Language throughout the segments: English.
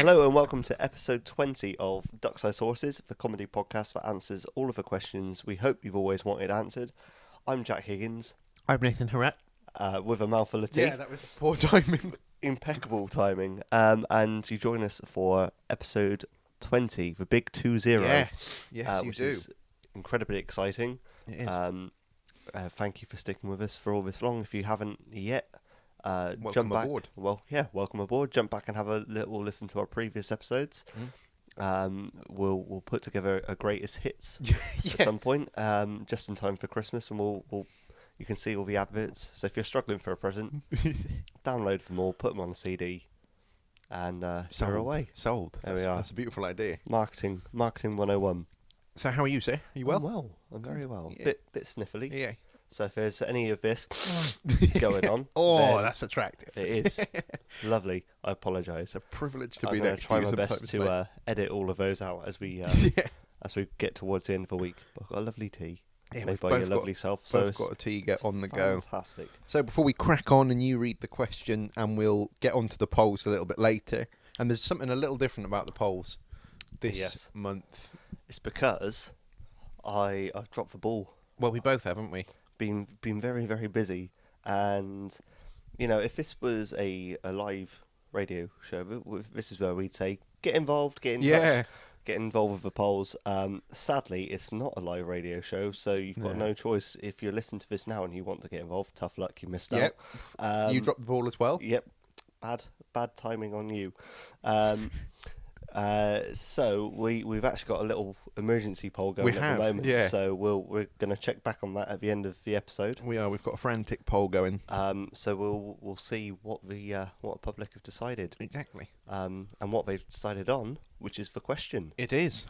Hello and welcome to episode 20 of Duck Size Horses, the comedy podcast that answers all of the questions we hope you've always wanted answered. I'm Jack Higgins, I'm Nathan Harrat. with a mouthful of tea. Yeah, that was poor timing. Impeccable timing. And you join us for episode 20, the big 2-0. Yes, you which do. is incredibly exciting. It is. Thank you for sticking with us for all this long. If you haven't yet, Welcome jump back. aboard. Well, yeah, welcome aboard. Jump back and have a little listen to our previous episodes. We'll put together a greatest hits at some point, just in time for Christmas, and you can see all the adverts. So if you're struggling for a present, download them all, put them on a CD, and they're away. Sold. There we are. That's a beautiful idea. Marketing 101. So how are you, sir? Are you well? I'm well. I'm very well. Yeah. Bit sniffly. Yeah. So if there's any of this going on, Oh, then that's attractive. it is lovely. I apologise. It's a privilege to I'm be going to next try to you my best sometimes, mate. to edit all of those out as we Yeah. as we get towards the end of the week. But I've got a lovely tea Yeah, made we've by your both got- lovely self. So So I've it's got a tea get on the go. fantastic. So before we crack on and you read the question, and we'll get onto the polls a little bit later. And there's something a little different about the polls this Yes. month. It's because I've dropped the ball. Well, we both have, haven't we? Been very very busy, and if this was a live radio show, this is where we'd say get involved, get in touch. Get involved with the polls. Sadly, it's not a live radio show, so you've got no choice. If you're listening to this now and you want to get involved, tough luck, you missed Yep. out. You dropped the ball as well. Yep, bad timing on you. So we've actually got a little emergency poll going at the moment. yeah. So we're going to check back on that at the end of the episode. We are. We've got a frantic poll going. So we'll see what the public have decided. Exactly. And what they've decided on, which is the question. It is.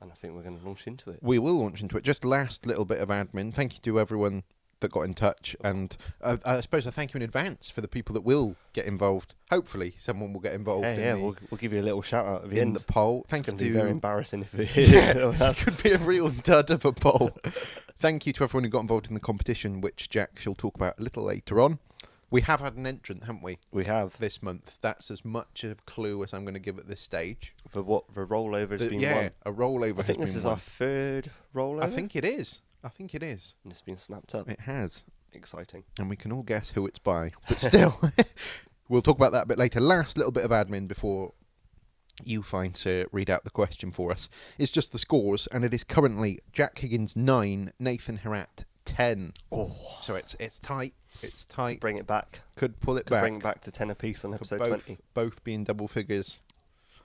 And I think we're going to launch into it. We will launch into it. Just last little bit of admin. Thank you to everyone that got in touch, and I suppose I thank you in advance for the people that will get involved. Hopefully, someone will get involved. We'll give you a little shout out at the in end. the poll. It's Thank you going to to be very embarrassing if it is. it could be a real dud of a poll. Thank you to everyone who got involved in the competition, which Jack shall talk about a little later on. We have had an entrant, haven't we? We have. This month. That's as much a clue as I'm going to give at this stage. For what the rollover has been won. A rollover. I think has this been is won. our third rollover. I think it is. And it's been snapped up. It has. Exciting. And we can all guess who it's by. But still, we'll talk about that a bit later. Last little bit of admin before you find to read out the question for us. It's just the scores, and it is currently Jack Higgins 9, Nathan Harrat 10. Oh. So it's tight. It's tight. Bring it back. Could pull it Could back. bring it back to 10 apiece on episode 20. Both being double figures.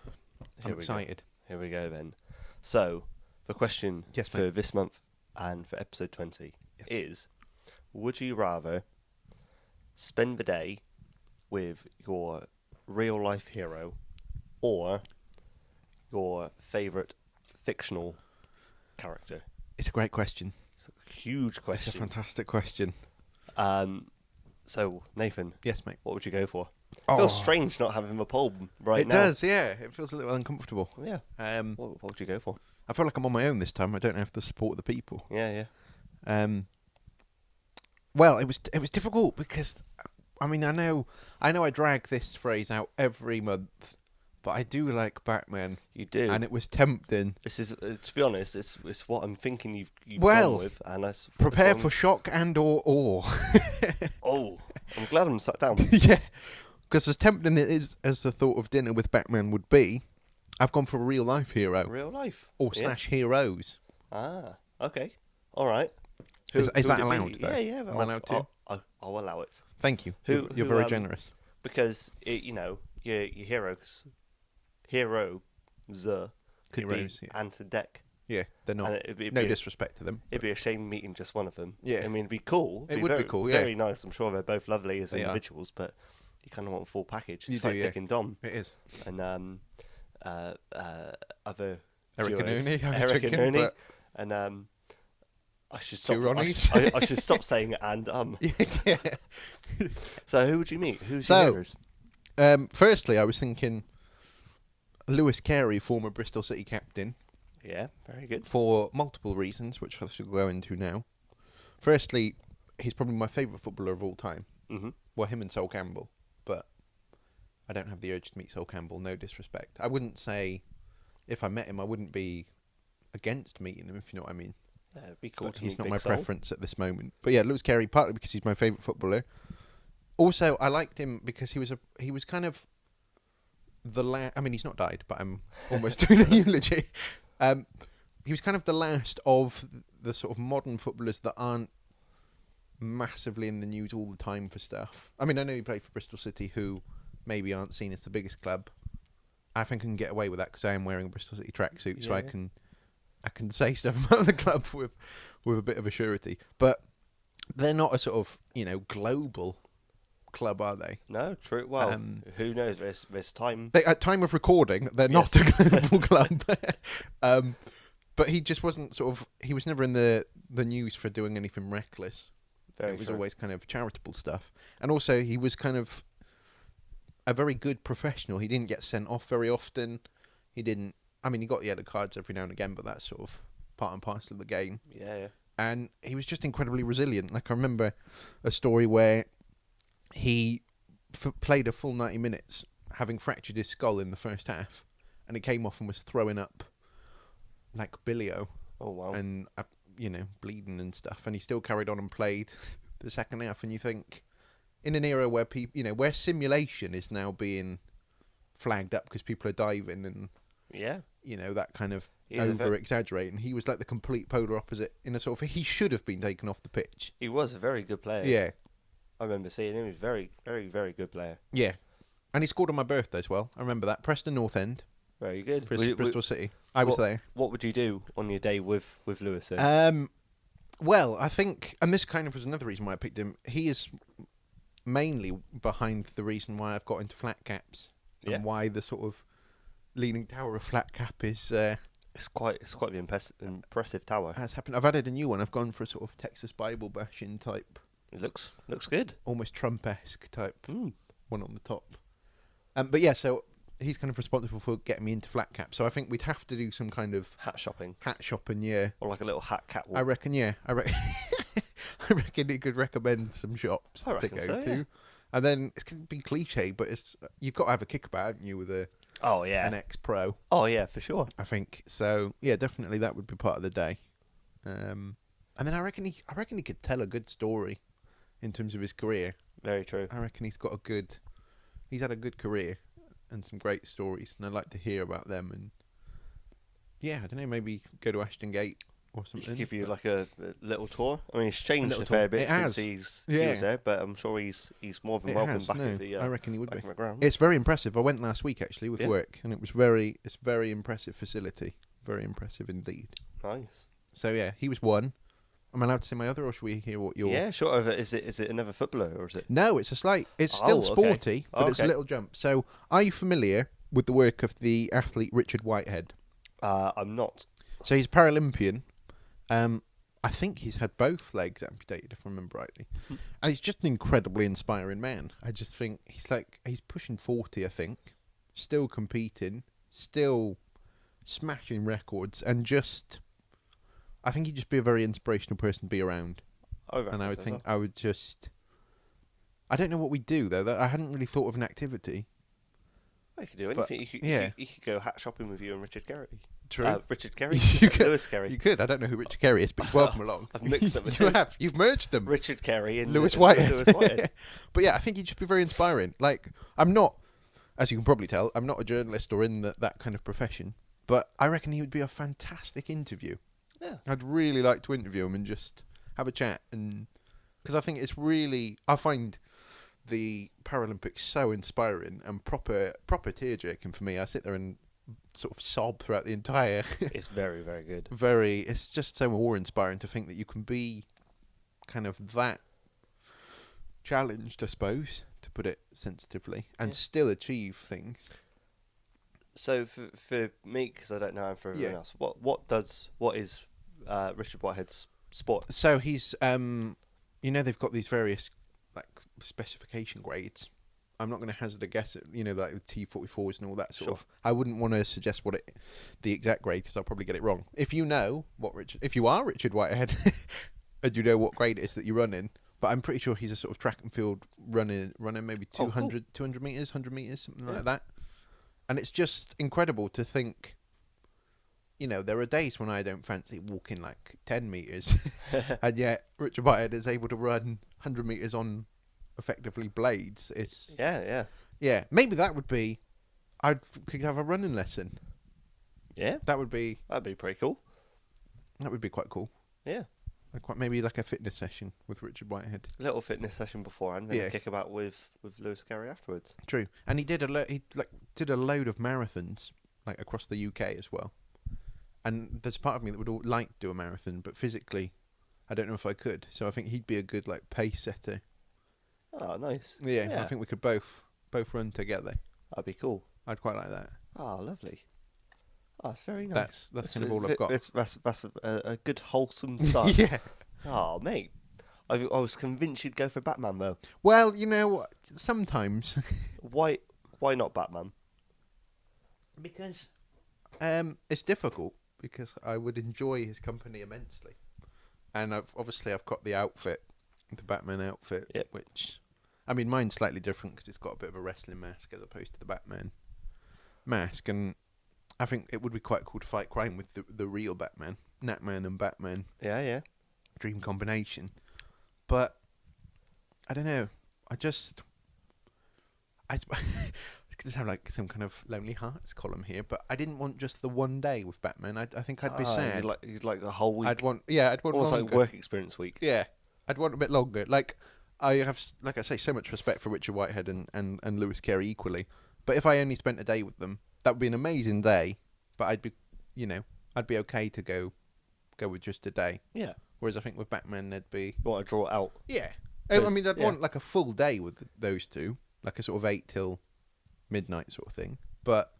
I'm Here we go. excited. Here we go then. So, the question Yes, for mate. this month and for episode 20 is, would you rather spend the day with your real life hero or your favourite fictional character? It's a great question. It's a huge It's a question. fantastic question. So, Nathan, Yes, mate. what would you go for? It feels strange not having the poll right It now. does, yeah. It feels a little uncomfortable. Yeah. Um, What would you go for? I feel like I'm on my own this time. I don't have the support of the people. Yeah, yeah. Well, it was difficult because, I mean, I know I drag this phrase out every month, but I do like Batman, You do. and it was tempting. This is, to be honest, it's what I'm thinking you've Well, gone with, and that's Prepare that's for what shock and or awe. Oh, I'm glad I'm sat down. Yeah, because as tempting it is as the thought of dinner with Batman would be, I've gone for a real life hero Real life. or Yeah. slash heroes. Ah, okay, all right. Is who that would it allowed, be? though? Yeah, yeah. Am I allowed to? I'll allow it Thank you. Who- You're who, very um, generous. because your heroes could Heroes, be yeah. anti-deck. Yeah, they're not. and it'd No be- disrespect to them. It'd be a shame meeting just one of them. Yeah. I mean, it'd be cool. It would be very, cool, yeah. Very nice. I'm sure they're both lovely as They are. individuals, but you kind of want a full package. You It's do, like yeah. Dick and Dom. It is. And other Eric and duos. Ernie, I was Eric and thinking, Ernie, but- and I should Two stop. Ronnies. I should stop saying Yeah. So who would you meet? Who's So- your heroes? Firstly, I was thinking Lewis Carey, former Bristol City captain, Yeah, very good. for multiple reasons, which I shall go into now. Firstly, he's probably my favourite footballer of all time. Mhm. Well, him and Sol Campbell, but I don't have the urge to meet Sol Campbell. No disrespect. I wouldn't say if I met him, I wouldn't be against meeting him, if you know what I mean. It'd be cool But to he's meet not Big my Sol. preference at this moment. But yeah, Lewis Carey, partly because he's my favourite footballer. Also, I liked him because he was kind of I mean, he's not died, but I'm almost doing a eulogy. He was kind of the last of the sort of modern footballers that aren't massively in the news all the time for stuff. I mean, I know he played for Bristol City, who maybe aren't seen as the biggest club. I think I can get away with that because I am wearing a Bristol City tracksuit, so I can say stuff about the club with a bit of a surety. But they're not a sort of, global club, are they? No, true. Well, who knows? There's time. At time of recording, they're not a global club. But he just wasn't he was never in the news for doing anything reckless. Very it was true. always kind of charitable stuff. And also, he was kind of a very good professional. He didn't get sent off very often. He got yellow cards every now and again, but that's sort of part and parcel of the game. Yeah. And he was just incredibly resilient. Like, I remember a story where he played a full 90 minutes, having fractured his skull in the first half, and he came off and was throwing up like bilio. Oh, wow. And, bleeding and stuff. And he still carried on and played the second half. And you think, in an era where where simulation is now being flagged up because people are diving and, that kind of over-exaggerating, he was like the complete polar opposite in a sort of, he should have been taken off the pitch. He was a very good player. Yeah. I remember seeing him. He was a very, very, very good player. Yeah. And he scored on my birthday as well. I remember that. Preston North End. Very good. Bristol City. I was there. What would you do on your day with Lewis then? Well, I think, and this kind of was another reason why I picked him, he is mainly behind the reason why I've got into flat caps and why the sort of Leaning Tower of flat cap is... It's quite the impressive tower. Has happened. I've added a new one. I've gone for a sort of Texas Bible bashing type. It looks good. Almost Trump-esque type one on the top. But yeah, so he's kind of responsible for getting me into flat cap. So I think we'd have to do some kind of hat shopping, yeah. Or like a little hat catwalk. I reckon, yeah. I reckon he could recommend some shops to go to. And then it's going to be cliche, but you've got to have a kickabout, haven't you, with an X-Pro. Oh, yeah, for sure. I think so. Yeah, definitely that would be part of the day. And then I reckon he could tell a good story in terms of his career. Very true. I reckon he's had a good career and some great stories, and I'd like to hear about them. And yeah, I don't know, maybe go to Ashton Gate or something. Give you like a little tour. I mean, it's changed a fair bit since he was there, but I'm sure he's more than welcome back in the. I reckon he would be. Ground. It's very impressive. I went last week actually with work, and it's very impressive facility. Very impressive indeed. Nice. So yeah, he was one. Am I allowed to say my other, or should we hear what your... Yeah, sure. Is it another footballer, or is it... No, it's still sporty, but it's a little jump. So, are you familiar with the work of the athlete Richard Whitehead? I'm not. So, he's a Paralympian. I think he's had both legs amputated, if I remember rightly. And he's just an incredibly inspiring man. I just think he's pushing 40, I think. Still competing. Still smashing records. And just... I think he'd just be a very inspirational person to be around. And I would think I would just... I don't know what we'd do, though. I hadn't really thought of an activity. Well, you could do anything. You could go hat shopping with you and Richard Carey. True. Richard Carey? Lewis Carey. You could. I don't know who Richard Carey is, but welcome along. I've mixed them the two. You have. You've merged them. Richard Carey and Lewis Whitehead. But yeah, I think he'd just be very inspiring. Like, I'm not, as you can probably tell, I'm not a journalist or in that kind of profession, but I reckon he would be a fantastic interview. Yeah. I'd really like to interview him and just have a chat, and because I think it's really, I find the Paralympics so inspiring and proper tear-jerking for me. I sit there and sort of sob throughout the entire... It's very, very good. It's just so awe-inspiring to think that you can be kind of that challenged, I suppose, to put it sensitively, and still achieve things. So for me, because I don't know, and for everyone else, what is Richard Whitehead's sport? So he's, they've got these various like specification grades. I'm not going to hazard a guess at, like the T44s and all that sort of. I wouldn't want to suggest the exact grade because I'll probably get it wrong. If you know if you are Richard Whitehead, and you know what grade it is that you run in, But I'm pretty sure he's a sort of track and field runner maybe 200 cool. 200 meters, 100 meters, something Yeah. like that. And it's just incredible to think, there are days when I don't fancy walking like 10 meters, and yet Richard Whitehead is able to run 100 meters on effectively blades. It's Yeah. maybe that would be, I could have a running lesson. Yeah. That'd be pretty cool. quite cool. Yeah. Maybe like a fitness session with Richard Whitehead. Little fitness session beforehand, then Yeah. kick about with Lewis Carey afterwards. True, and he did did a load of marathons like across the UK as well. And there's a part of me that would like to do a marathon, but physically, I don't know if I could. So I think he'd be a good like pace setter. Oh, nice. Yeah, I think we could both run together. That'd be cool. I'd quite like that. Oh, lovely. Oh, that's very nice. That's kind of all I've got. That's a good wholesome start. Yeah. Oh, mate. I was convinced you'd go for Batman though. Well, sometimes Why not Batman? because it's difficult because I would enjoy his company immensely, and I've got the outfit, the Batman outfit, Yep. which, I mean, mine's slightly different because it's got a bit of a wrestling mask as opposed to the Batman mask, and I think it would be quite cool to fight crime with the real Batman, Natman and Batman. Yeah. Dream combination. But I don't know. I it's going to sound like some kind of Lonely Hearts column here, but I didn't want just the one day with Batman. I think I'd be sad. You'd like the whole week. I'd want almost longer. like work experience week. Yeah, I'd want a bit longer. Like I have, like I say, so much respect for Richard Whitehead and Lewis Carey equally. But if I only spent a day with them, that would be an amazing day. But I'd be okay to go with just a day. Yeah. Whereas I think with Batman, there'd be... You want to draw it out? Yeah. I mean, I'd Yeah. want like a full day with those two. Like a sort of 8 till midnight sort of thing. But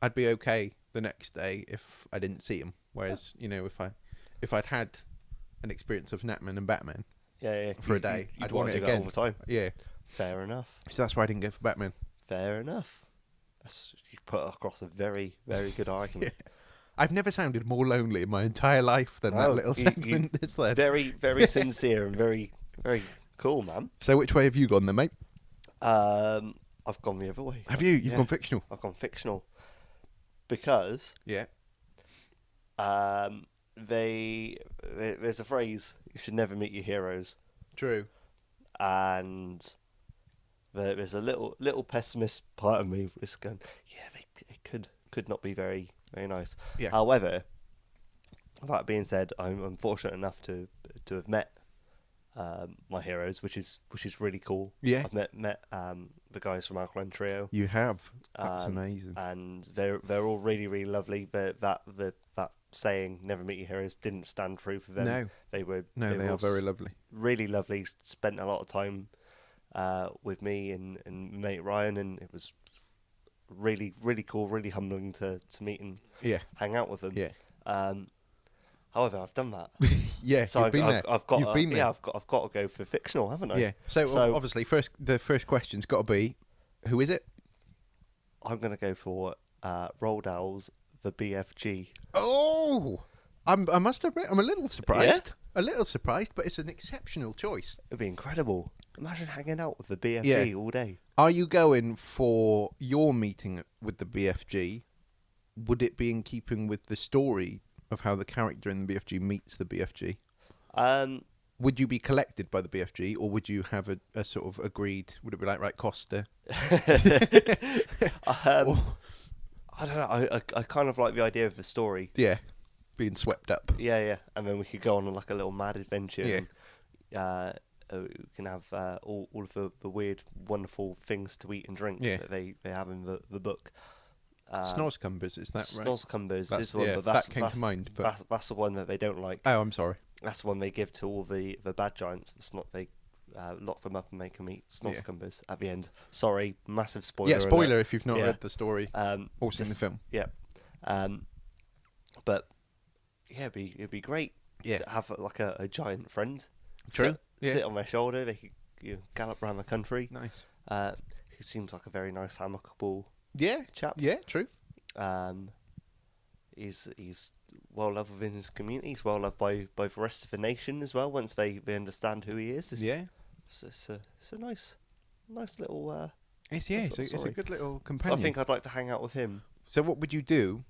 I'd be okay the next day if I didn't see him. Whereas, if I'd had an experience of Natman and Batman Yeah. for a day, You'd I'd want to it do that again. all the time. Yeah. Fair enough. So that's why I didn't go for Batman. Fair enough. You put across a very, very good argument. I've never sounded more lonely in my entire life than that little segment that's there. Very, very sincere and very, very cool, man. So which way have you gone then, mate? I've gone the other way. Have you? You've Yeah. gone fictional. I've gone fictional because Yeah. there's a phrase: you should never meet your heroes, True. and there's a little pessimist part of me that's going, yeah, it could not be very, very nice. Yeah. However, that being said, I'm fortunate enough to have met my heroes, which is really cool. Yeah. I've met the guys from Alkaline Trio. You have. That's Um, amazing. And they're all really, really lovely. That saying "never meet your heroes" didn't stand true for them. No. They were No, they were are very lovely. really lovely. Spent a lot of time with me and mate Ryan, and it was really, really cool, really humbling to meet and Yeah. hang out with them. Yeah. However, I've done that. Yeah. So You've been there. I've got You've been there. Yeah, I've got to go for fictional, haven't I? Yeah. So So- obviously, the first question's got to be, who is it? I'm gonna go for Roald Dahl's The BFG. Oh, I must admit, I'm a little surprised. A little surprised, but it's an exceptional choice. It'd be incredible. Imagine hanging out with the BFG all day. Are you going for your meeting with the BFG? Would it be in keeping with the story of how the character in the BFG meets the BFG? Would you be collected by the BFG, or would you have a sort of agreed? Would it be like, right, Costa? I don't know. I kind of like the idea of the story. Yeah, being swept up. Yeah. And then we could go on like a little mad adventure. Yeah. And, we can have all of the weird, wonderful things to eat and drink Yeah. that they have in the book. Snozzcumbers, is that right? Snozzcumbers That's- is the one, yeah, but that's, that came that's, to mind, but- that's the one that they don't like. Oh, I'm sorry. That's the one they give to all the bad giants. They lock them up and make them eat Snozzcumbers at the end. Sorry, massive spoiler. Yeah, spoiler alert. if you've not Yeah. read the story or seen the film. Yeah. But yeah, it'd be great Yeah. to have like a giant friend. True. Sit on their shoulder. They could gallop around the country. Nice. Who seems like a very nice, amicable Yeah. chap. Yeah, true. He's well loved within his community. He's well loved by the rest of the nation as well. Once they understand who he is, it's a nice little. It's a good little So companion. I think I'd like to hang out with him. So what would you do?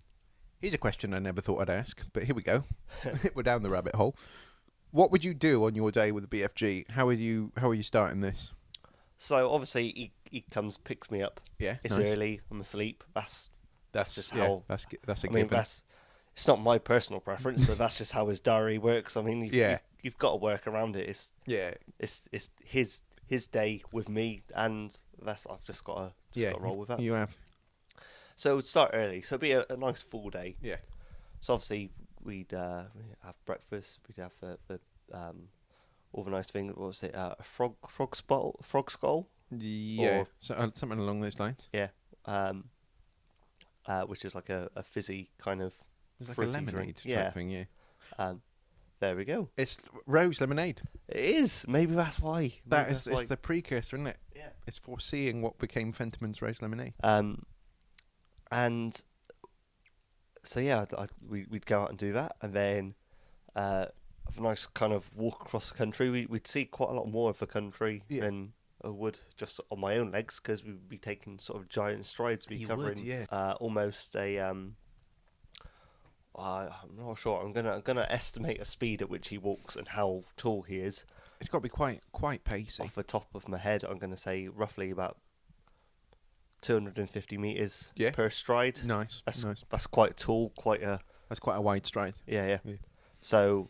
Here's a question I never thought I'd ask, but here we go. We're down the rabbit hole. What would you do on your day with the BFG? How are you starting this? So obviously he comes, picks me up. Yeah, It's nice. early. I'm asleep. That's just yeah, how. that's a I mean, given. it's not my personal preference, but that's just how his diary works. I mean, Yeah. you've got to work around it. It's his day with me, and I've just got to roll with that. You have. So we'd start early. So it'd be a nice full day. Yeah. So obviously we'd have breakfast. We'd have the all the nice things. What was it? A frog skull. Yeah. Or- Something along those lines. Yeah. Which is like a fizzy kind of It's like a fruity lemonade drink. type Yeah. thing, yeah. There we go. It's rose lemonade. It is. Maybe that's why. It's the precursor, isn't it? Yeah. It's foreseeing what became Fentiman's rose lemonade. And so yeah, we'd go out and do that, and then have a nice kind of walk across the country. We'd see quite a lot more of the country than I would just on my own legs, because we'd be taking sort of giant strides, covering almost a I'm not sure. I'm gonna estimate a speed at which he walks and how tall he is. It's got to be quite pacey. Off the top of my head, I'm gonna say roughly about 250 meters Yeah. per stride. Nice. That's quite tall. That's quite a wide stride. Yeah. Yeah. So,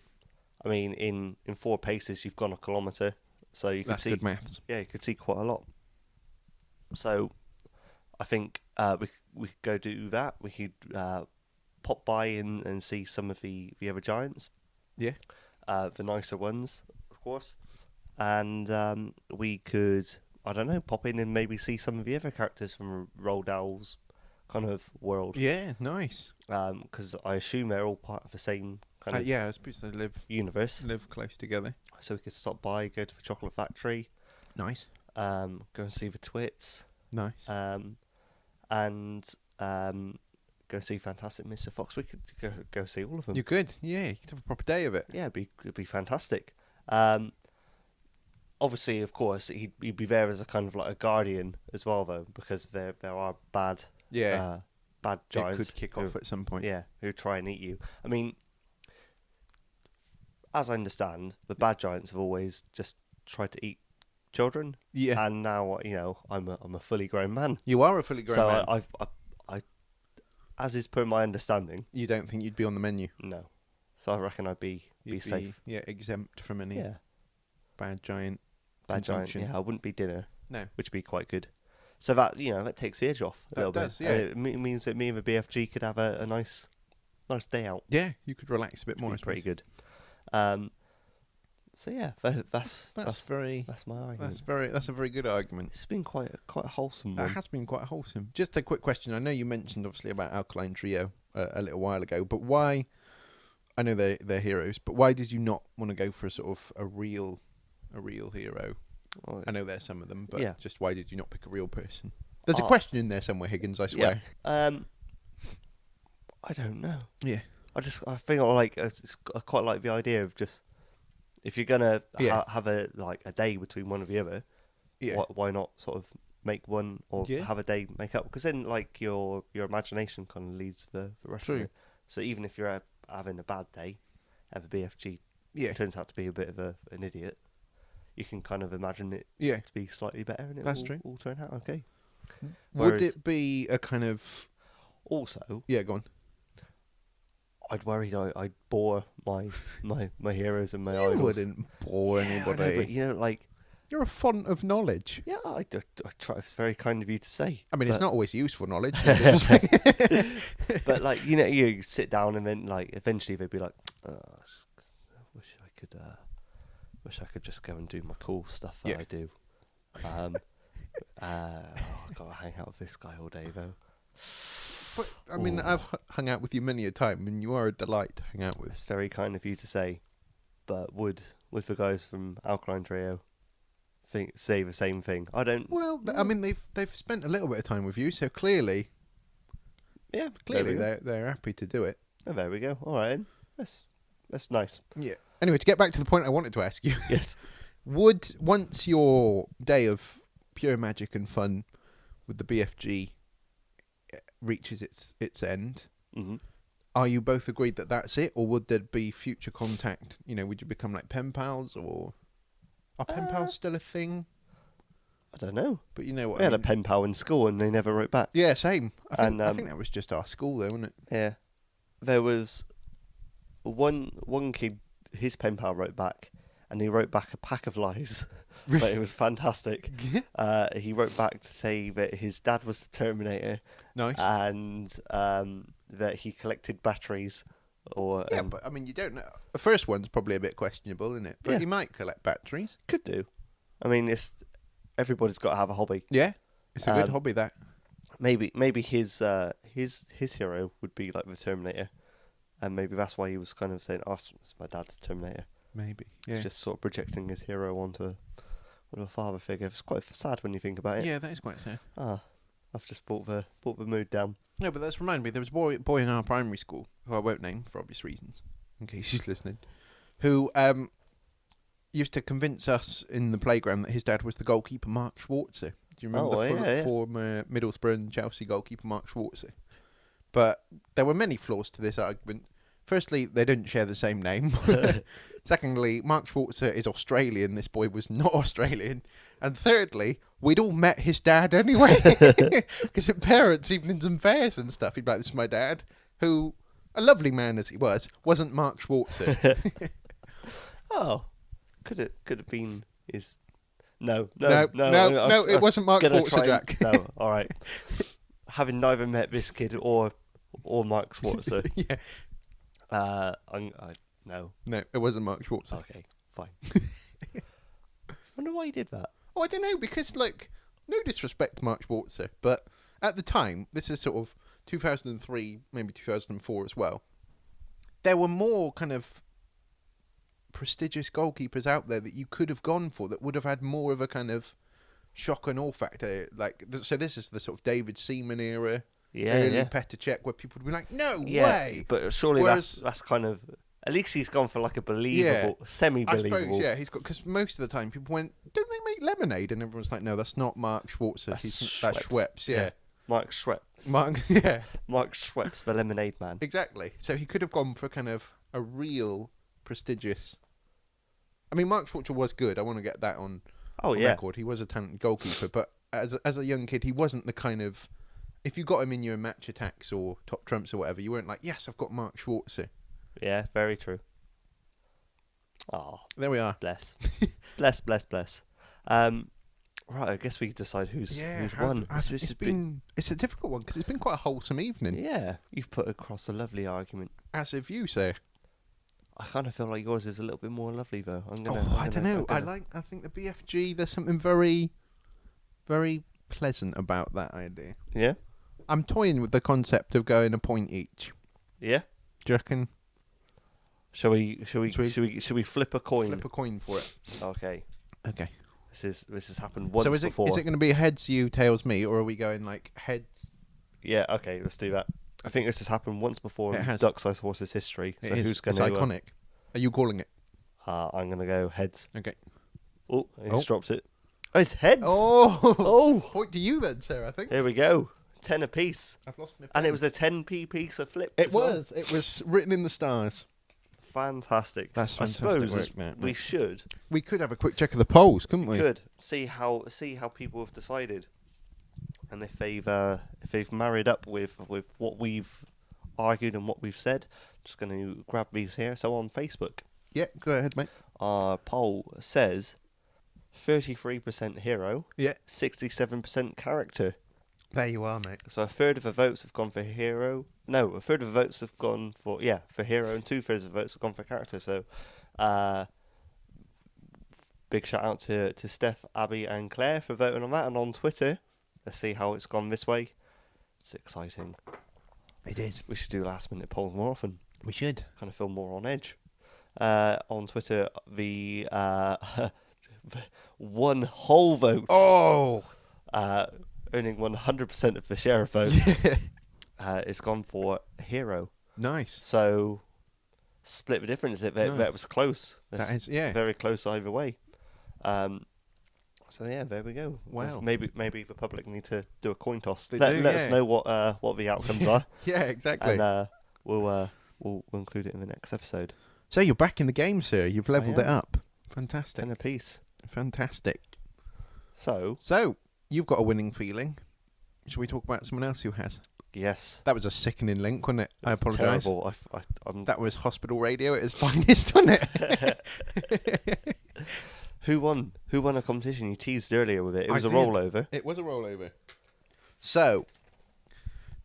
I mean, in 4 paces, you've gone a kilometre. So you could That's see. good maths. Yeah, you could see quite a lot. So, I think we could go do that. We could pop by and see some of the other giants. Yeah. The nicer ones, of course. And we could, I don't know, pop in and maybe see some of the other characters from Roald Dahl's kind of world. Yeah, nice. Because I assume they're all part of the same kind of I suppose they universe. live close together. So we could stop by, go to the chocolate factory, Nice. go and see the Twits, Nice. and go see Fantastic Mr. Fox. We could go see all of them. You could, yeah. You could have a proper day of it. Yeah, it'd be fantastic. Obviously, of course, he'd be there as a kind of like a guardian as well, though, because there are bad bad It giants. could kick off at some point. Yeah, who try and eat you. I mean, as I understand, the bad giants have always just tried to eat children. Yeah. And now, I'm a fully grown man. You are a fully grown man. So I, as is per my understanding, You don't think you'd be on the menu? no. So I reckon I'd be You'd safe. Yeah, exempt from any Yeah. bad giant Bad giant. consumption. Yeah, I wouldn't be dinner, No. which would be quite good. So that that takes the edge off a That little does, bit. yeah. And it means that me and the BFG could have a nice day out. Yeah, you could relax a bit more. Be I pretty suppose. good. So yeah, that's very. my argument. That's a very good argument. It's been quite a wholesome That one. has been quite wholesome. Just a quick question. I know you mentioned obviously about Alkaline Trio a little while ago, but why? I know they're heroes, but why did you not want to go for a sort of a real hero? Well, I know there's some of them, but Yeah. just why did you not pick a real person? There's a question in there somewhere, Higgins. I swear. Yeah. I don't know. Yeah. I think I quite like the idea of just if you're gonna have a day between one or the other, Yeah. why not sort of make one or Yeah. have a day make up? Because then your imagination kind of leads the rest True. of it. So even if you're having a bad day, and the BFG Yeah. turns out to be a bit of an idiot, you can kind of imagine it Yeah. to be slightly better, and it That's will true. all turn out okay. Would Whereas- it be a kind of? Also, Yeah, go on. I'd worried I'd bore my heroes and my You idols. wouldn't bore Yeah, I know, anybody. but You're a font of knowledge. yeah, I try. It's very kind of you to say. I mean, it's but- not always useful knowledge. But you sit down and then eventually they'd be like, oh, I wish I could just go and do my cool stuff that Yeah. I do. I've got to hang out with this guy all day though. But, I mean, Ooh. I've hung out with you many a time, and you are a delight to hang out with. It's very kind of you to say, but would the guys from Alkaline Trio say the same thing? I don't. Well, I mean, they've spent a little bit of time with you, so clearly Yeah, there we go. they're happy to do it. Oh, there we go. All right, then. That's nice. Yeah. Anyway, to get back to the point I wanted to ask you. Yes. Would, once your day of pure magic and fun with the BFG reaches its end, Mm-hmm. are you both agreed that that's it, or would there be future contact? You know, would you become like pen pals, or are pen pals still a thing? I don't know. But you know what We I had a mean. pen pal in school and they never wrote back. Yeah, same. I And, think that was just our school, though, wasn't it? Yeah. There was one kid, his pen pal wrote back, and he wrote back a pack of lies. But it was fantastic. He wrote back to say that his dad was the Terminator. Nice. And that he collected batteries. Or Yeah, but I mean, you don't know. The first one's probably a bit questionable, isn't it? But Yeah. you might collect batteries. could do. I mean, everybody's got to have a hobby. Yeah, it's a good hobby, that. Maybe his hero would be like the Terminator, and maybe that's why he was kind of saying, "Oh, it's my dad's Terminator." Maybe. Yeah. He's just sort of projecting his hero onto a father figure. It's quite sad when you think about it. Yeah, that is quite sad. I've just brought the mood down. No, but that's reminded me. There was a boy in our primary school, who I won't name for obvious reasons, in case he's listening, who used to convince us in the playground that his dad was the goalkeeper, Mark Schwarzer. Do you remember the former Middlesbrough and Chelsea goalkeeper, Mark Schwarzer? But there were many flaws to this argument. Firstly, they didn't share the same name. Secondly, Mark Schwarzer is Australian. This boy was not Australian. And thirdly, we'd all met his dad anyway. Because at parents' evenings and fairs and stuff, he'd be like, "This is my dad," who, a lovely man as he wasn't Mark Schwarzer. Oh, could it been his? No, it wasn't Mark Schwarzer, Jack. No, all right. Having neither met this kid or Mark Schwarzer. Yeah. No. No, it wasn't Mark Schwarzer. Okay, fine. Wonder why he did that. Oh, I don't know, because, like, no disrespect to Mark Schwarzer, but at the time, this is sort of 2003, maybe 2004 as well, there were more kind of prestigious goalkeepers out there that you could have gone for that would have had more of a kind of shock and awe factor. Like, so this is the sort of David Seaman era, early Petr Cech, where people would be like, "No way!" But surely that's kind of. At least he's gone for like a believable, semi-believable. I suppose, yeah, he's got, because most of the time people went, "Don't they make lemonade?" And everyone's like, "No, that's not Mark Schwarzer. That's Schweppes." Yeah. Mark Schweppes. Mark Schweppes, the lemonade man. Exactly. So he could have gone for kind of a real prestigious. I mean, Mark Schwarzer was good. I want to get that on record. He was a talented goalkeeper, but as a young kid, he wasn't the kind of. If you got him in your match attacks or top trumps or whatever, you weren't like, "Yes, I've got Mark Schwarzer." Yeah, very true. Oh, there we are. Bless. Bless. Right, I guess we can decide who's won. It's a difficult one because it's been quite a wholesome evening. Yeah, you've put across a lovely argument. As if you say. I kind of feel like yours is a little bit more lovely though. I don't know. I think the BFG. There's something very, very pleasant about that idea. Yeah. I'm toying with the concept of going a point each. Yeah. Do you reckon? Shall we flip a coin? Flip a coin for it. Okay. This has happened once before. So is it going to be heads you, tails me, or are we going like heads? Yeah. Okay. Let's do that. I think this has happened once before in Duck Size Horses history. So who's going to? It's iconic. Are you calling it? I'm going to go heads. Okay. Oh, he just dropped it. Oh, it's heads. Oh. Point to you then, sir. I think. Here we go. 10 apiece. I've lost my pen. And it was a 10p piece of flip. It was. Well. It was written in the stars. Fantastic. That's fantastic. I suppose work, Matt. We could have a quick check of the polls, couldn't we? We could see how people have decided, and if they've married up with what we've argued and what we've said. Just going to grab these here. So on Facebook. Yeah, go ahead, mate. Our poll says 33% hero. Yeah. 67% character. There you are, mate. So a third of the votes have gone for hero. No, a third of the votes have gone for hero, and 2/3 of the votes have gone for character. So, big shout out to Steph, Abby, and Claire for voting on that. And on Twitter, let's see how it's gone this way. It's exciting. It is. We should do last minute polls more often. We should. Kind of feel more on edge. On Twitter, the one whole vote. Oh. Earning 100% of the share of votes. It's gone for hero. Nice. So split the difference. It was close. That is, yeah. Very close either way. So yeah, there we go. Wow. Maybe the public need to do a coin toss. They Let do, us know what the outcomes are. Yeah, exactly. And we'll include it in the next episode. So you're back in the game, sir. You've leveled it up. Fantastic. 10 apiece. Fantastic. So you've got a winning feeling. Should we talk about someone else who has? Yes. That was a sickening link, wasn't it? I apologise. Terrible. That was hospital radio at its finest, wasn't it? Who won a competition? You teased earlier with it. It was a did. rollover. It was a rollover. So,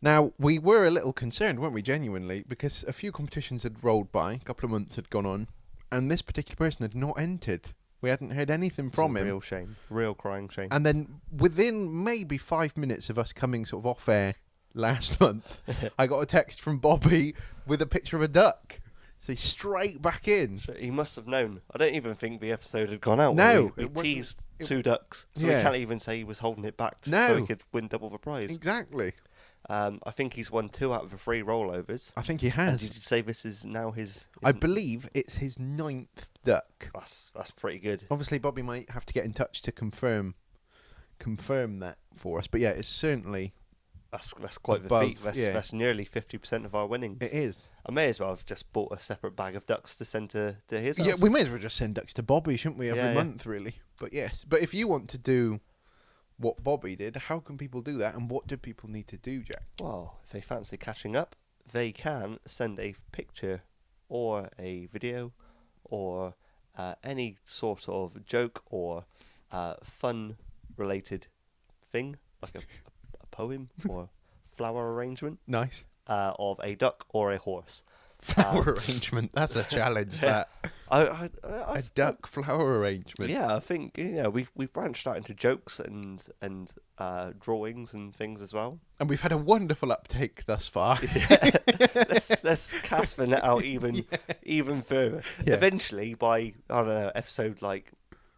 now, we were a little concerned, weren't we, genuinely, because a few competitions had rolled by, a couple of months had gone on, and this particular person had not entered. We hadn't heard anything from him. Real shame. Real crying shame. And then, within maybe 5 minutes of us coming sort of off air last month, I got a text from Bobby with a picture of a duck. So he's straight back in. He must have known. I don't even think the episode had gone out. No. We teased 2 ducks. So Yeah. we can't even say he was holding it back No. so he could win double the prize. Exactly. I think he's won 2 out of the 3 rollovers. I think he And has. did you say this is now his... I believe it's his 9th duck. That's pretty good. Obviously, Bobby might have to get in touch to confirm that for us. But yeah, it's certainly... That's quite the above, feat. That's nearly 50% of our winnings. It is. I may as well have just bought a separate bag of ducks to send to his house. Yeah, we may as well just send ducks to Bobby, shouldn't we, every Yeah, yeah. month, really? But yes. But if you want to do what Bobby did, how can people do that? And what do people need to do, Jack? Well, if they fancy catching up, they can send a picture or a video or any sort of joke or fun-related thing, like a poem or flower arrangement Nice. of a duck or a horse. Flower arrangement. That's a challenge, that. A A duck flower arrangement. Yeah, I think we've branched out into jokes and drawings and things as well. And we've had a wonderful uptake thus far. Let's cast the net out even further. Yeah. Eventually, by I don't know, episode like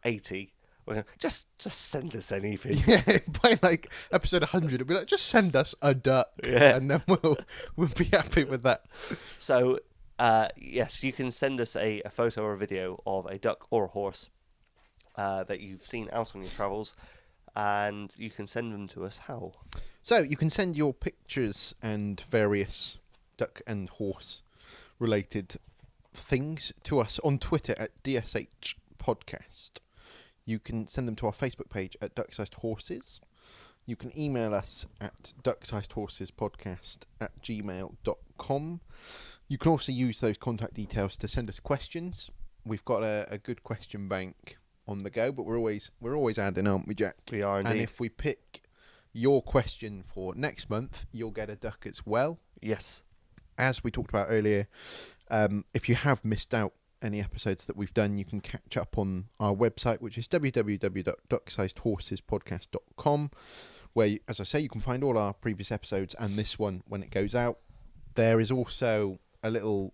80, we're gonna just send us anything. Yeah, by like episode 100, it'll be like, just send us a duck, and then we'll be happy with that. So, yes, you can send us a photo or a video of a duck or a horse that you've seen out on your travels, and you can send them to us. How? So you can send your pictures and various duck and horse related things to us on Twitter at DSH Podcast. You can send them to our Facebook page at Duck-Sized Horses. You can email us at ducksizedhorsespodcast@gmail.com. You can also use those contact details to send us questions. We've got a good question bank on the go, but we're always adding, aren't we, Jack? We are indeed. And if we pick your question for next month, you'll get a duck as well. Yes. As we talked about earlier, if you have missed out any episodes that we've done, you can catch up on our website, which is www.ducksizedhorsespodcast.com, where, as I say, you can find all our previous episodes and this one when it goes out. There is also a little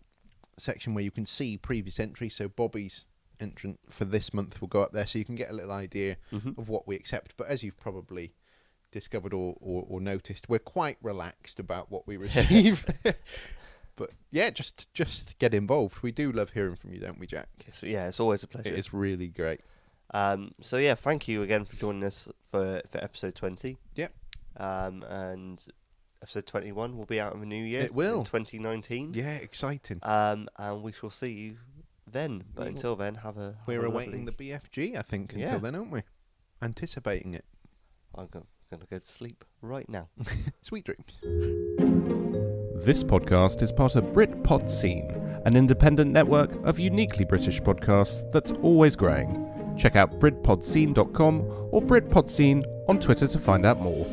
section where you can see previous entries, so Bobby's entrant for this month will go up there, so you can get a little idea of what we accept. But as you've probably discovered or noticed, we're quite relaxed about what we receive. But yeah, just get involved. We do love hearing from you, don't we, Jack? So, yeah, it's always a pleasure. It is really great. So yeah, thank you again for joining us for episode 20. Yep. And episode 21 will be out in the new year. It will. In 2019. Yeah, exciting. And we shall see you then. But until then, we're awaiting the BFG, I think, until then, aren't we? Anticipating it. I'm going to go to sleep right now. Sweet dreams. This podcast is part of Britpod Scene, an independent network of uniquely British podcasts that's always growing. Check out BritpodScene.com or Britpod Scene on Twitter to find out more.